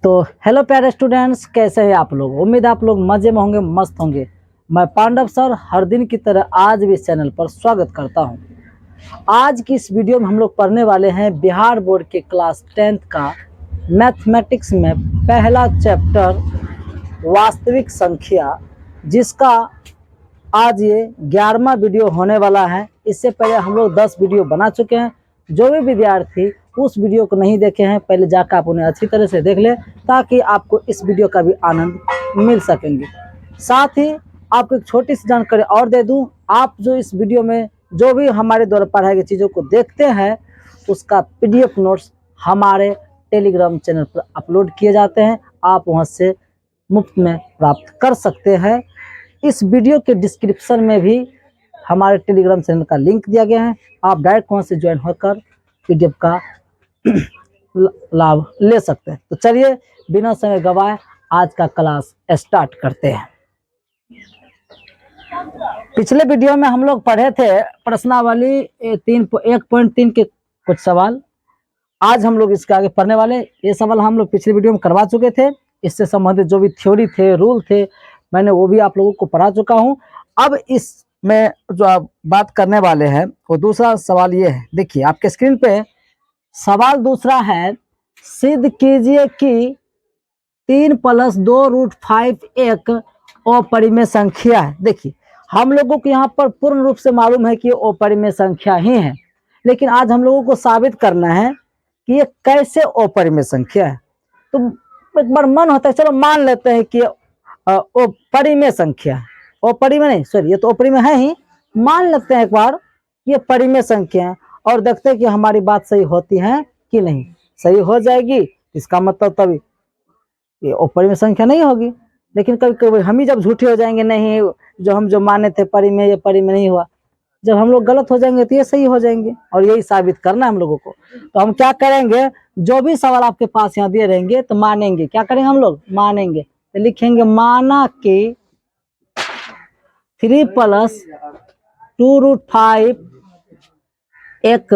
तो हेलो प्यारे स्टूडेंट्स, कैसे हैं आप लोग। उम्मीद है आप लोग मजे में होंगे, मस्त होंगे। मैं पांडव सर हर दिन की तरह आज भी इस चैनल पर स्वागत करता हूं। आज की इस वीडियो में हम लोग पढ़ने वाले हैं बिहार बोर्ड के क्लास 10th का मैथमेटिक्स में पहला चैप्टर वास्तविक संख्या, जिसका आज ये 11वां वीडियो होने वाला है। इससे पहले हम लोग 10 वीडियो बना चुके हैं। जो भी विद्यार्थी उस वीडियो को नहीं देखे हैं, पहले जाकर आप उन्हें अच्छी तरह से देख लें, ताकि आपको इस वीडियो का भी आनंद मिल सकेंगे। साथ ही आपको एक छोटी सी जानकारी और दे दूं, आप जो इस वीडियो में जो भी हमारे द्वारा पढ़ाई गई चीज़ों को देखते हैं, उसका PDF नोट्स हमारे टेलीग्राम चैनल पर अपलोड किए जाते हैं। आप वहां से मुफ्त में प्राप्त कर सकते हैं। इस वीडियो के डिस्क्रिप्शन में भी हमारे टेलीग्राम चैनल का लिंक दिया गया है। आप डायरेक्ट वहाँ से ज्वाइन होकर PDF का लाभ ले सकते हैं। तो चलिए बिना समय गवाए आज का क्लास स्टार्ट करते हैं। पिछले वीडियो में हम लोग पढ़े थे प्रश्नावली 1.3 के कुछ सवाल। आज हम लोग इसके आगे पढ़ने वाले। ये सवाल हम लोग पिछले वीडियो में करवा चुके थे। इससे संबंधित जो भी थ्योरी थे, रूल थे, मैंने वो भी आप लोगों को पढ़ा चुका हूं। अब इसमें जो आप बात करने वाले हैं वो दूसरा सवाल ये है। देखिए आपके स्क्रीन पे सवाल दूसरा है, सिद्ध कीजिए कि 3 + 2√5 एक अपरिमेय संख्या है। देखिए हम लोगों को यहाँ पर पूर्ण रूप से मालूम है कि ये अपरिमेय संख्या ही है, लेकिन आज हम लोगों को साबित करना है कि ये कैसे अपरिमेय संख्या है। तो एक बार मन होता है, चलो मान लेते हैं कि अपरिमेय संख्या है। अपरिमेय नहीं, सॉरी, ये तो अपरिमेय है ही। मान लेते हैं एक बार ये परिमेय संख्या है और देखते हैं कि हमारी बात सही होती है कि नहीं। सही हो जाएगी, इसका मतलब तभी ये अपरिमेय संख्या नहीं होगी। लेकिन कभी कभी हम ही जब झूठे हो जाएंगे, नहीं जो हम जो माने थे परिमेय, ये परिमेय नहीं हुआ। जब हम लोग गलत हो जाएंगे तो ये सही हो जाएंगे, और यही साबित करना है हम लोगों को। तो हम क्या करेंगे, जो भी सवाल आपके पास यहाँ दिए रहेंगे तो मानेंगे। क्या करेंगे हम लोग, मानेंगे। तो लिखेंगे माना कि 3 + 2√5 एक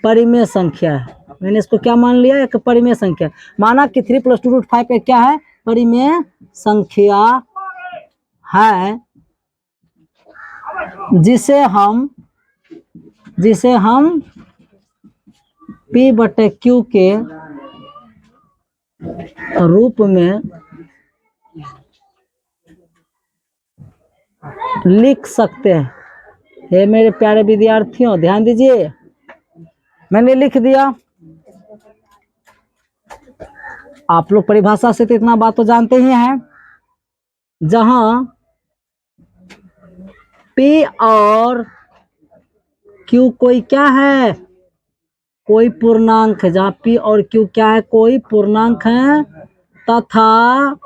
परिमेय संख्या है। मैंने इसको क्या मान लिया, एक परिमेय संख्या। माना कि 3 + 2√5 एक क्या है, परिमेय संख्या है, जिसे हम P/Q के रूप में लिख सकते हैं। हे मेरे प्यारे विद्यार्थियों, ध्यान दीजिए, मैंने लिख दिया। आप लोग परिभाषा से तो इतना बात तो जानते ही हैं, जहां P और Q कोई क्या है, कोई पूर्णांक है। जहां P और Q क्या है, कोई पूर्णांक है, तथा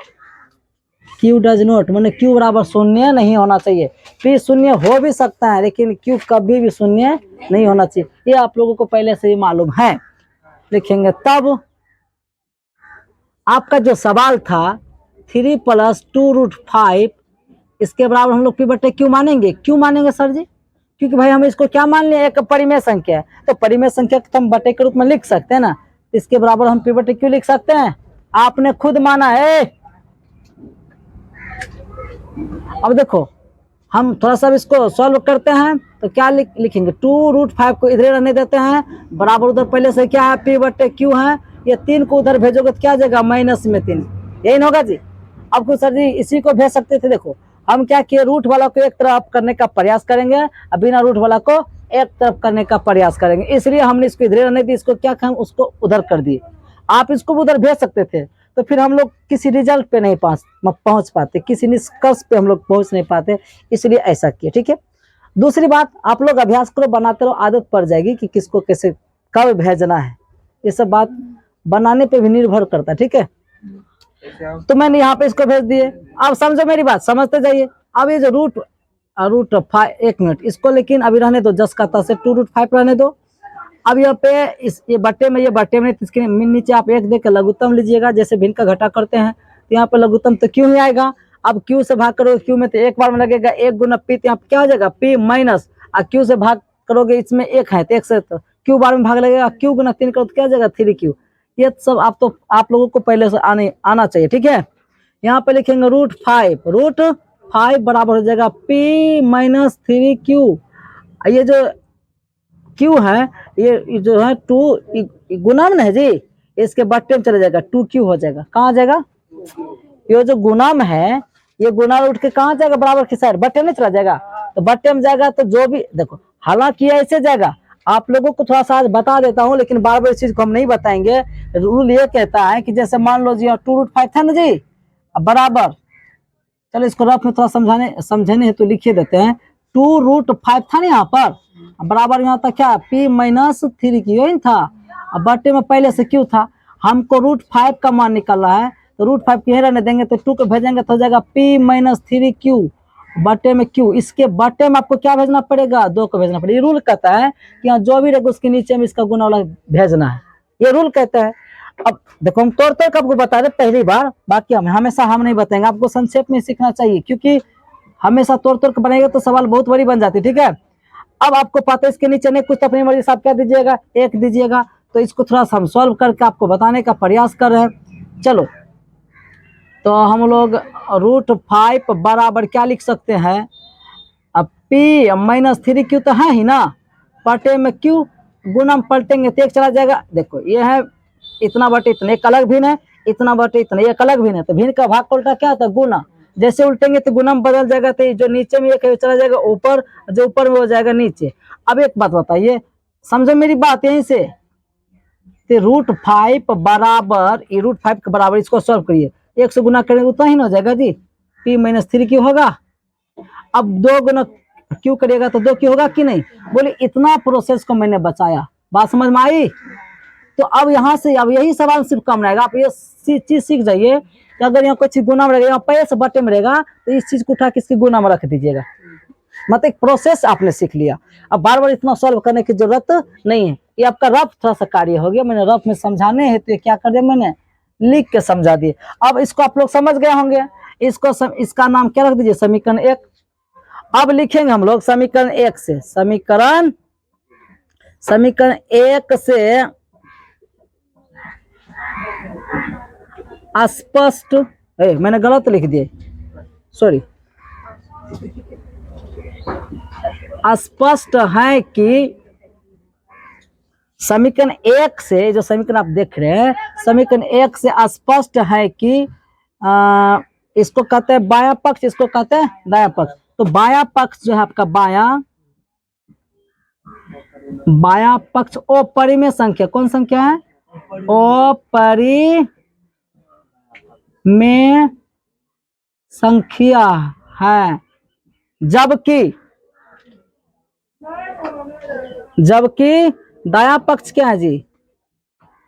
Q डज नॉट, माने Q बराबर शून्य नहीं होना चाहिए। P शून्य हो भी सकता है, लेकिन Q कभी भी शून्य नहीं होना चाहिए। ये आप लोगों को पहले से ही मालूम है। लिखेंगे तब आपका जो सवाल था 3 + 2√5, इसके बराबर हम लोग P/Q मानेंगे। क्यों मानेंगे सर जी? क्योंकि भाई हम इसको क्या मान लिया, एक परिमेय संख्या है। तो परिमेय संख्या को हम बटे के रूप में लिख सकते हैं ना। इसके बराबर हम P/Q लिख सकते हैं। आपने खुद माना है। अब देखो हम थोड़ा सा इसको सॉल्व करते हैं। तो क्या लिखेंगे, 2√5 को इधर रहने देते हैं, बराबर उधर पहले से क्या है, P/Q है। ये 3 को उधर भेजोगे तो क्या आ जाएगा, -3। यही होगा जी। अब कुछ सर जी इसी को भेज सकते थे। देखो हम क्या किए, रूट वाला को एक तरफ करने का प्रयास करेंगे और बिना रूट वाला को एक तरफ करने का प्रयास करेंगे। इसलिए हमने इसको इधर रहने दी, इसको क्या हम उसको उधर कर दिए। आप इसको उधर भेज सकते थे, तो फिर हम लोग किसी रिजल्ट पे नहीं पहुंच पाते, किसी निष्कर्ष पे हम लोग पहुंच नहीं पाते, इसलिए ऐसा किए। ठीक है। दूसरी बात, आप लोग अभ्यास करो, बनाते रहो, आदत पड़ जाएगी कि किसको कैसे कब भेजना है। ये सब बात बनाने पे भी निर्भर करता है। ठीक है। तो मैंने यहाँ पे इसको भेज दिए। अब समझो मेरी बात, समझते जाइए। अब ये जो √5, एक मिनट इसको, लेकिन अभी रहने दो, जस का तस से 2√5 रहने दो। अब यहाँ पे ये बट्टे में इसके नीचे आप एक देकर लघुत्तम लीजिएगा, जैसे भिन्न का घटा करते हैं। तो यहाँ पे लघुत्तम तो क्यों नहीं आएगा। अब Q से भाग करोगे, Q में तो एक बार में लगेगा 1 × P, तो यहाँ पे क्या हो जाएगा, P माइनस। Q से भाग करोगे, इसमें 1 है तो 1 से तो Q बार में भाग लगेगा, Q × 3 करो तो क्या हो जाएगा, 3Q। ये सब आप लोगों को पहले से आना चाहिए, ठीक है। यहाँ पे लिखेंगे √5 बराबर हो जाएगा P-3Q। ये जो Q है ये जो है 2 गुना में है जी, इसके बट्टे में चला जाएगा 2Q हो जाएगा। कहाँ जाएगा? ये जो गुणम है ये गुना उठ के कहाँ जाएगा? बराबर की साइड बट्टे में चला जाएगा। तो बट्टे में जाएगा तो जो भी देखो, हालांकि ऐसे जाएगा, आप लोगों को थोड़ा सा आज बता देता हूँ, लेकिन बार बार इस चीज को हम नहीं बताएंगे। रूल ये कहता है कि जैसे मान लो जी 2√5 था ना जी, अब बराबर, चलो इसको रफ में थोड़ा समझने हेतु लिखिए देते हैं। 2√5 था ना यहाँ पर, बराबर यहाँ तक क्या P-3Q यही था। अब बट्टे में पहले से Q था, हमको √5 का मान निकालना है, तो √5 की रहने देंगे तो 2 को भेजेंगे तो हो जाएगा P-3Q बट्टे में Q। इसके बट्टे में आपको क्या भेजना पड़ेगा? 2 को भेजना पड़ेगा। ये रूल कहता है कि यहाँ जो भी रहेगा उसके नीचे में इसका गुना वाला भेजना है, ये रूल कहता है। अब देखो हम तौर तक आपको बता रहे पहली बार, बाकी हम हमेशा हम नहीं बताएंगे, आपको संक्षेप में सीखना चाहिए, क्योंकि हमेशा तौर तक बनाएंगे तो सवाल बहुत बड़ी बन जाती है, ठीक है। अब आपको पता है इसके नीचे नहीं कुछ, अपनी मर्जी से आप क्या दीजिएगा? 1 दीजिएगा। तो इसको थोड़ा सा हम सॉल्व करके आपको बताने का प्रयास कर रहे हैं। चलो, तो हम लोग √5 बराबर क्या लिख सकते हैं? अब P-3Q तो है ही ना, बटे में Q, गुणम पलटेंगे तो 1 चला जाएगा। देखो ये है इतना बटे इतना, एक अलग भिन्न है, इतना बटे इतना एक अलग भिन्न है, तो भिन्न का भाग का उल्टा क्या होता है? गुना। जैसे उल्टेंगे तो गुणम बदल जाएगा, तो जो नीचे में 1 है चला जाएगा ऊपर, जो ऊपर में हो जाएगा नीचे। अब एक बात बताइए, समझे मेरी बात यहीं से? तो √5 बराबर, ये √5 के बराबर इसको सॉल्व करिए, 1 से गुना करेंगे उतना ही ना हो जाएगा जी, P-3Q होगा। अब 2 गुना Q करिएगा तो 2Q होगा कि नहीं? बोले इतना प्रोसेस को मैंने बचाया, बात समझ में आई? तो अब यहाँ से अब यही सवाल सिर्फ कम रहेगा, आप ये चीज सीख जाइए कि अगर यहाँ कोई चीज गुना में रहेगा, यहाँ पहले से बटे में रहेगा, तो इस चीज को उठा के इसकी गुना में रख दीजिएगा। मतलब एक प्रोसेस आपने सीख लिया, अब बार बार इतना सॉल्व करने की जरूरत नहीं है। ये आपका रफ थोड़ा सा कार्य हो गया, मैंने रफ में समझाने है तो ये क्या कर दिया, मैंने लिख के समझा दिए। अब इसको आप लोग समझ गए होंगे, इसका नाम क्या रख दीजिए? समीकरण 1। अब लिखेंगे हम लोग समीकरण 1 से, समीकरण 1 से स्पष्ट, मैंने गलत लिख दिए, सॉरी, स्पष्ट है कि समीकरण 1 से, जो समीकरण आप देख रहे हैं, समीकरण 1 से स्पष्ट है कि इसको कहते हैं बायां पक्ष, इसको कहते हैं दायां पक्ष। तो बायां पक्ष जो है आपका बायां पक्ष अपरिमेय संख्या, कौन संख्या है? अपरिमेय संख्या है, जबकि दायां पक्ष क्या है जी?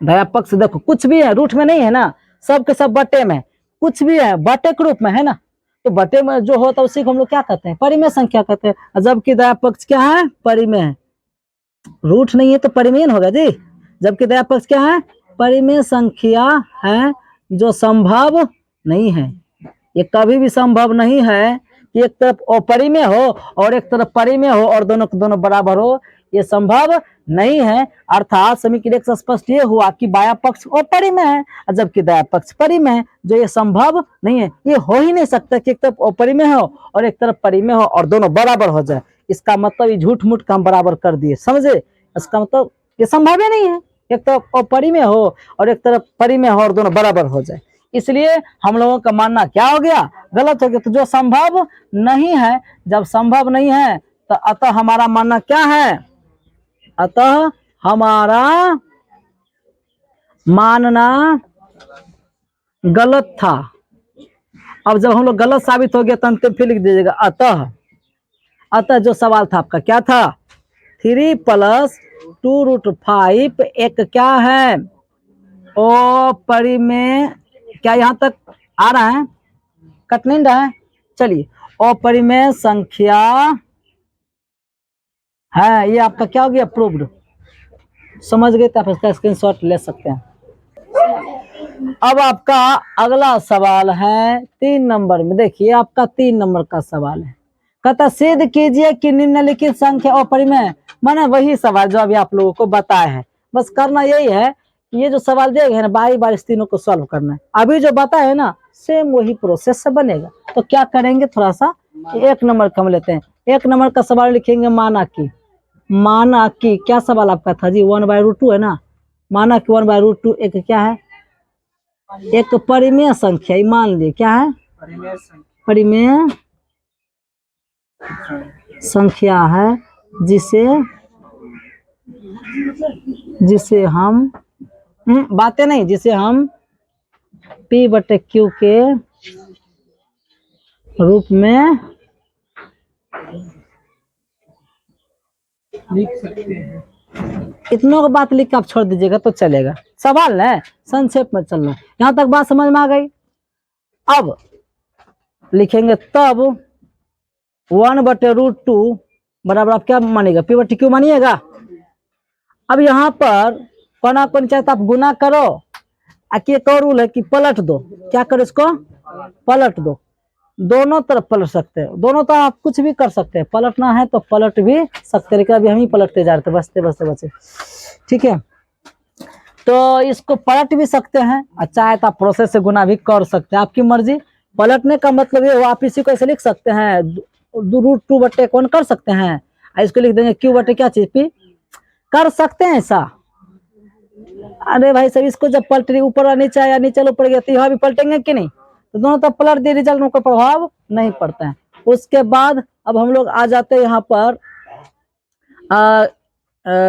दायां पक्ष देखो कुछ भी है रूट में नहीं है ना, सब के सब बटे में, कुछ भी है बटे के रूप में है ना, तो बटे में जो होता है उसी को हम लोग क्या कहते हैं? परिमेय संख्या कहते हैं। जबकि दायां पक्ष क्या है? परिमेय है। रूट नहीं है तो परिमेय होगा जी। जबकि दायां पक्ष क्या है? परिमेय संख्या है, जो संभव नहीं है। ये कभी भी संभव नहीं है कि एक तरफ अपरिमेय हो और एक तरफ परिमेय हो और दोनों दोनों बराबर हो, ये संभव नहीं है। अर्थात समीकरण 1 से स्पष्ट ये हुआ कि बायां पक्ष अपरिमेय है जबकि दायां पक्ष परिमेय है, जो ये संभव नहीं है। ये हो ही नहीं सकता कि एक तरफ अपरिमेय हो और एक तरफ परिमेय हो और दोनों बराबर हो जाए। इसका मतलब ये झूठ मूठ का हम बराबर कर दिए, समझे? इसका मतलब ये संभव ही नहीं है, एक तरफ अपरिमेय हो और एक तरफ परिमेय हो और दोनों बराबर हो जाए। इसलिए हम लोगों का मानना क्या हो गया? गलत हो गया। तो जो संभव नहीं है, जब संभव नहीं है तो अतः हमारा मानना क्या है? अतः हमारा मानना गलत था। अब जब हम लोग गलत साबित हो गया तो अंतिम फिर लिख दीजिएगा अतः जो सवाल था आपका क्या था? 3 + 2√5 एक क्या है? अपरिमेय। क्या यहाँ तक आ रहा है? कट नहीं रहा है? चलिए, अपरिमेय संख्या है, ये आपका क्या हो गया? प्रूव्ड। समझ गए तो आप इसका स्क्रीनशॉट ले सकते हैं। अब आपका अगला सवाल है 3 नंबर में। देखिए आपका 3 नंबर का सवाल है, कहता सिद्ध कीजिए कि निम्नलिखित संख्या अपरिमेय। मैंने वही सवाल जो अभी आप लोगों को बताया है, बस करना यही है ये जो सवाल दिया गया है ना, बारी बारी इस तीनों को सॉल्व करना है। अभी जो बताया है ना सेम वही प्रोसेस से बनेगा। तो क्या करेंगे, थोड़ा सा 1 नंबर कम लेते हैं। 1 नंबर का सवाल लिखेंगे माना कि, माना कि क्या सवाल आपका था जी, 1/√2 है ना। माना कि 1/√2 एक क्या है, एक परिमेय संख्या, मान लीजिए क्या है, परिमेय संख्या है, जिसे हम बातें नहीं, जिसे हम P/Q के रूप में लिख सकते हैं। इतनों का बात लिख के आप छोड़ दीजिएगा तो चलेगा। सवाल है, संक्षेप में चलना। यहां तक बात समझ में आ गई। अब लिखेंगे तब 1/√2 बराबर आप क्या मानिएगा, P/Q मानिएगा। अब यहाँ पर कोना कोन चाहे तो आप गुना करो, एक और रूल है कि पलट दो। क्या करो, इसको पलट दो। दोनों तरफ पलट सकते हैं, दोनों तरफ आप कुछ भी कर सकते हैं। पलटना है तो पलट भी सकते हैं, लेकिन अभी हम ही पलटते जा रहे थे, बचते बचते बचे। ठीक है, तो इसको पलट भी सकते हैं, चाहे तो आप प्रोसेस से गुना भी कर सकते हैं, आपकी मर्जी। पलटने का मतलब ये आप इसी को ऐसे लिख सकते हैं, √2/1 कर सकते हैं, इसको लिख देंगे Q/ क्या चीज P, कर सकते हैं ऐसा। अरे भाई सब इसको जब पलट रही ऊपर नीचे या नीचे ऊपर गया तो यहाँ भी पलटेंगे कि नहीं, तो दोनों तरफ पलट दिए, रिजल्ट में कोई प्रभाव नहीं पड़ता है। उसके बाद अब हम लोग आ जाते हैं यहाँ पर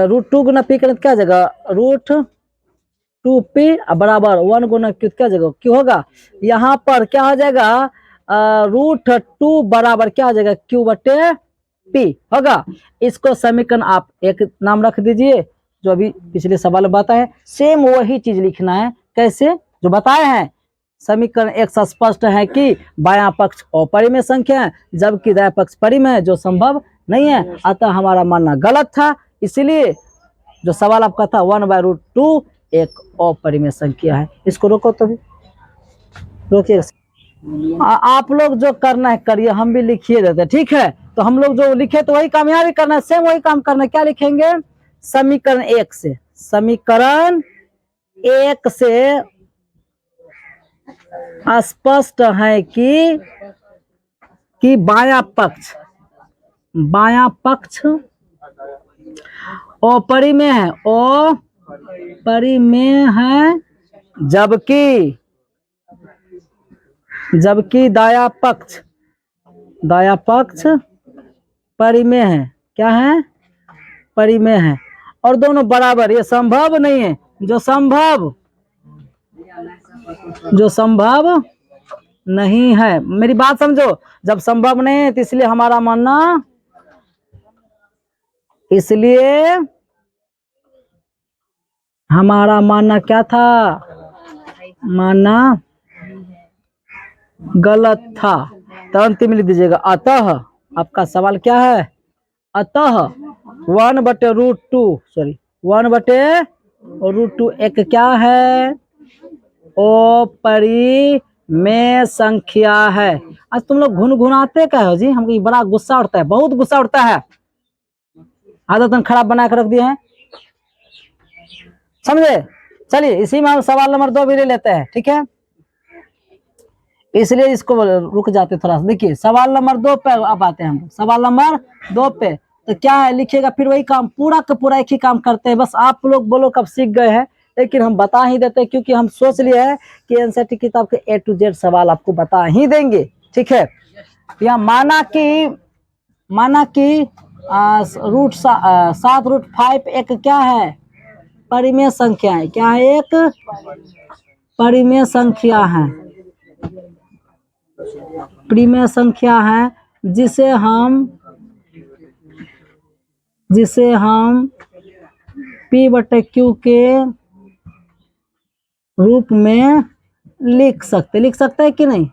√2 गुना P करें क्या जगह, √2P बराबर 1 गुना Q क्या जगह Q होगा। यहाँ पर क्या हो जाएगा, √2 बराबर क्या हो जाएगा, Q/P होगा। इसको समीकरण आप एक नाम रख दीजिए, जो अभी पिछले सवाल में बताए, सेम वही चीज लिखना है। कैसे, जो बताए हैं। समीकरण एक से स्पष्ट है कि बायां पक्ष अपरिमेय संख्या है, जबकि दायां पक्ष परिमेय है, जो संभव नहीं है। अतः हमारा मानना गलत था, इसलिए जो सवाल आपका था 1/√2 एक अपरिमेय संख्या है। इसको रोको, तो भी रोकिए। आप लोग जो करना है करिए, हम भी लिखिए देते, ठीक है। तो हम लोग जो लिखे तो वही काम यहाँ भी करना है, सेम वही काम करना है। क्या लिखेंगे, समीकरण 1 से, समीकरण 1 से स्पष्ट है कि बायां पक्ष अपरिमेय है, अपरिमेय है, जबकि दायां पक्ष परिमेय है। क्या है, परिमेय है, और दोनों बराबर। ये संभव नहीं है, जो संभव नहीं है। मेरी बात समझो, जब संभव नहीं है तो इसलिए हमारा मानना क्या था, मानना गलत था। तो अंतिम लिख दीजिएगा अतः, आपका सवाल क्या है, अतः 1/√2 एक क्या है, अपरिमेय संख्या है। आज तुम लोग घुनघुनाते क्या हो जी, हमको बड़ा गुस्सा उठता है, बहुत गुस्सा उठता है, आदत खराब बना कर रख दिए हैं, समझे। चलिए इसी में हम सवाल नंबर 2 भी ले लेते हैं, ठीक है। इसलिए इसको रुक जाते थोड़ा सा। देखिए सवाल नंबर 2 पे अब आते हैं हम, सवाल नंबर 2 पे तो क्या है, लिखिएगा फिर वही काम, पूरा का पूरा एक ही काम करते हैं। बस आप लोग बोलो कब सीख गए हैं, लेकिन हम बता ही देते हैं, क्योंकि हम सोच लिए हैं कि एनसीईआरटी किताब के A to Z सवाल आपको बता ही देंगे, ठीक है। या माना कि √7 एक क्या है, परिमेय संख्या है। क्या है, एक परिमेय संख्या है, परिमेय संख्या है, जिसे हम P/Q के रूप में लिख सकते हैं कि नहीं।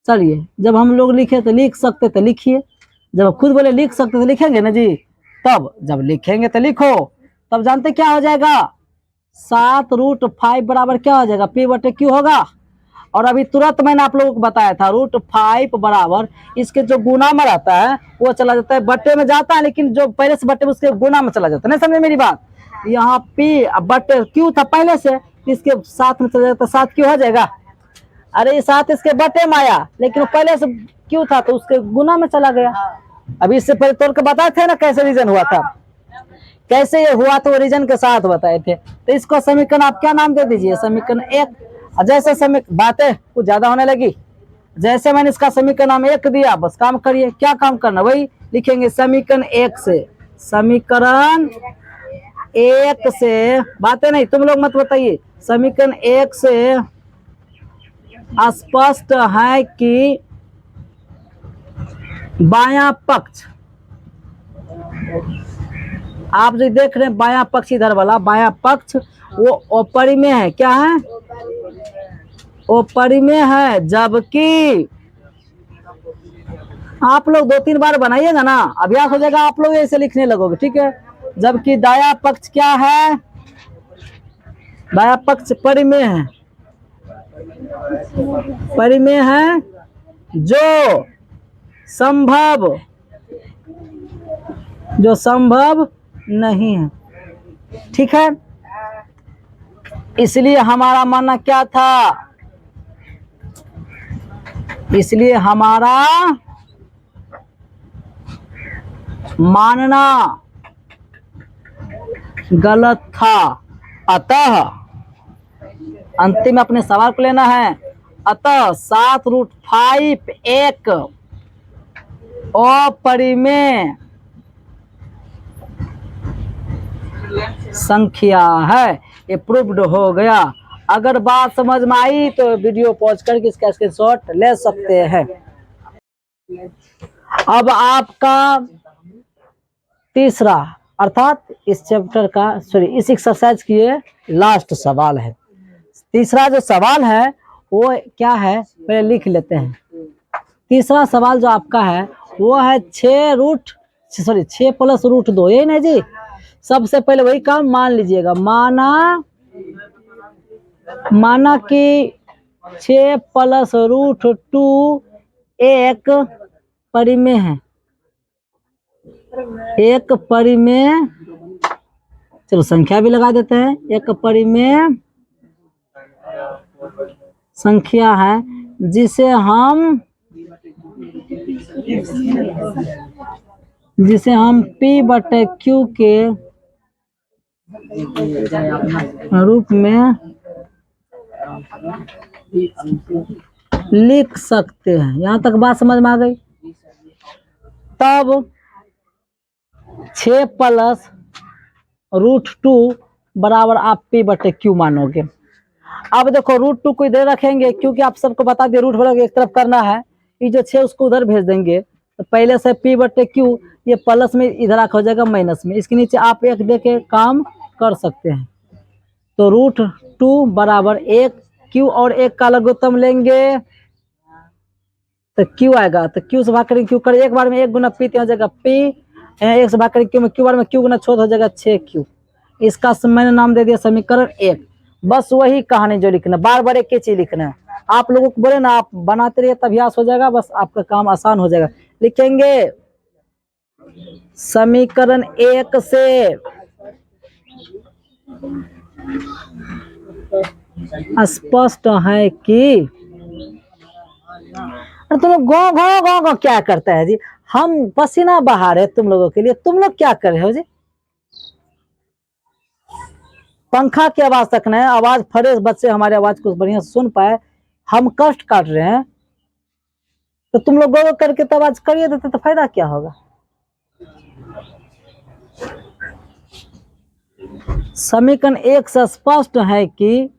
चलिए जब हम लोग लिखे तो लिख सकते तो लिखिए, जब खुद बोले लिख सकते तो लिखेंगे ना जी। तब जब लिखेंगे तो लिखो, तब जानते क्या हो जाएगा, 7√5 बराबर क्या हो जाएगा, P/Q होगा। और अभी तुरंत मैंने आप लोगों को बताया था √5 बराबर इसके जो गुना में रहता है वो चला जाता है बट्टे में जाता है, लेकिन जो पहले से बट्टे में उसके गुना में चला जाता है। नहीं समझे मेरी बात, यहाँ पी बट क्यू था पहले से, इसके साथ में चला जाता, साथ क्यों हो जाएगा। अरे ये साथ इसके बटे में आया, लेकिन पहले से क्यों था तो उसके गुना में चला गया। अभी इससे पहले तोड़ के बताए थे ना कैसे रीजन हुआ था, कैसे ये हुआ तो रीजन के साथ बताए थे। तो इसको समीकरण आप क्या नाम दे दीजिए, समीकरण 1। जैसे समीकरण बातें कुछ ज्यादा होने लगी, जैसे मैंने इसका समीकरण नाम 1 दिया, बस काम करिए, क्या काम करना वही लिखेंगे। समीकरण 1 से, समीकरण 1 से, बातें नहीं तुम लोग मत बताइए, समीकरण 1 से स्पष्ट है कि बायां पक्ष, आप जो देख रहे हैं बायां पक्ष, इधर वाला बायां पक्ष वो अपरिमेय है। क्या है, अपरिमेय है। जबकि आप लोग 2-3 बार बनाइएगा ना, अभ्यास हो जाएगा, आप लोग ऐसे लिखने लगोगे, ठीक है। जबकि दायां पक्ष क्या है, दायां पक्ष परिमेय है, परिमेय है जो संभव नहीं है, ठीक है। इसलिए हमारा मानना क्या था, इसलिए हमारा मानना गलत था। अतः अंतिम में अपने सवाल को लेना है। अतः 7√5 एक अपरिमेय संख्या है, ये प्रूव्ड हो गया। अगर बात समझ में आई तो वीडियो पॉज करके इसका स्क्रीनशॉट ले सकते हैं। अब आपका तीसरा अर्थात इस चैप्टर का, सॉरी इस एक्सरसाइज की ये लास्ट सवाल है। तीसरा जो सवाल है वो क्या है, पहले लिख लेते हैं। तीसरा सवाल जो आपका है वो है 6 + √2, यही नहीं जी। सबसे पहले वही काम मान लीजिएगा, माना कि 6 + √2 एक परिमेय है, एक परिमेय, चलो संख्या भी लगा देते हैं, एक परिमेय संख्या है जिसे हम P/Q के रूप में लिख सकते हैं। यहाँ तक बात समझ में आ गई। तब 6 + √2 बराबर आप P/Q मानोगे। अब देखो √2 को इधर रखेंगे, क्योंकि आप सबको बता दिए रूट वाला एक तरफ करना है, ये जो 6 उसको उधर भेज देंगे, तो पहले से P/Q ये प्लस में इधर रखा हो जाएगा माइनस में, इसके नीचे आप 1 दे के काम कर सकते हैं। तो √2 बराबर 1, Q और 1 का लघुत्तम लेंगे तो Q आएगा, तो Q से भाग करेंगे, Q कर एक बार में 1 गुना P हो जाएगा P, 1 से भाग करेंगे Q में, Q बार में Q गुना 6 हो जाएगा 6Q। इसका मैंने नाम दे दिया समीकरण 1। बस वही कहानी जो लिखना, बार बार एक ही चीज लिखना है। आप लोगों को बोले ना, आप बनाते रहिए तब अभ्यास हो जाएगा, बस आपका काम आसान हो जाएगा। लिखेंगे समीकरण 1 से स्पष्ट है कि, तुम लोग गाँव क्या करता है जी, हम पसीना बहा रहे तुम लोगों के लिए, तुम लोग क्या कर रहे हो जी। पंखा की आवाज तक नहीं, आवाज फ्रेश, बच्चे हमारे आवाज को बढ़िया सुन पाए, हम कष्ट काट रहे हैं, तो तुम लोग गो करके तो आवाज करिए देते तो फायदा क्या होगा। समीकरण 1 से स्पष्ट है कि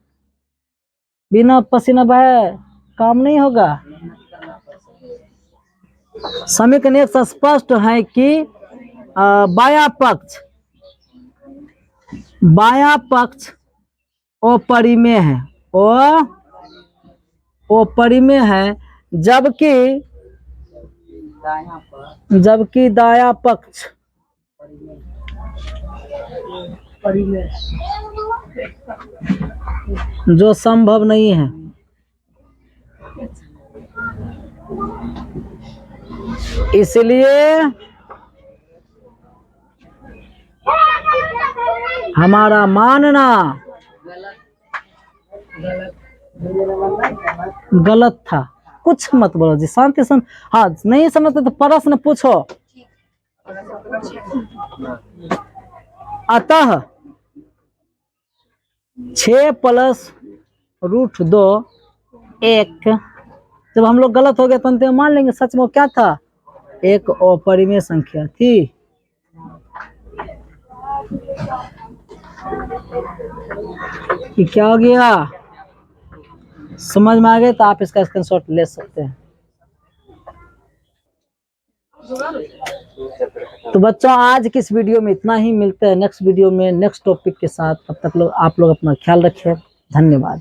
बिना पसीना बहाए काम नहीं होगा। समीकरण 1 से स्पष्ट है कि बायां पक्ष अपरिमेय है, अपरिमेय है, जबकि दायां पक्ष जो संभव नहीं है। इसलिए हमारा मानना गलत था। कुछ मत बोलो जी, शांति से। हाँ, नहीं समझते तो प्रश्न पूछो। अतः 6 + √2 1। जब हम लोग गलत हो गए तो अंत में मान लेंगे सच में वो क्या था, एक अपरिमेय संख्या थी। ये क्या हो गया, समझ में आ गया तो आप इसका स्क्रीनशॉट ले सकते हैं। तो बच्चों आज की इस वीडियो में इतना ही, मिलते हैं नेक्स्ट वीडियो में नेक्स्ट टॉपिक के साथ। तब तक आप लोग अपना ख्याल रखें। धन्यवाद।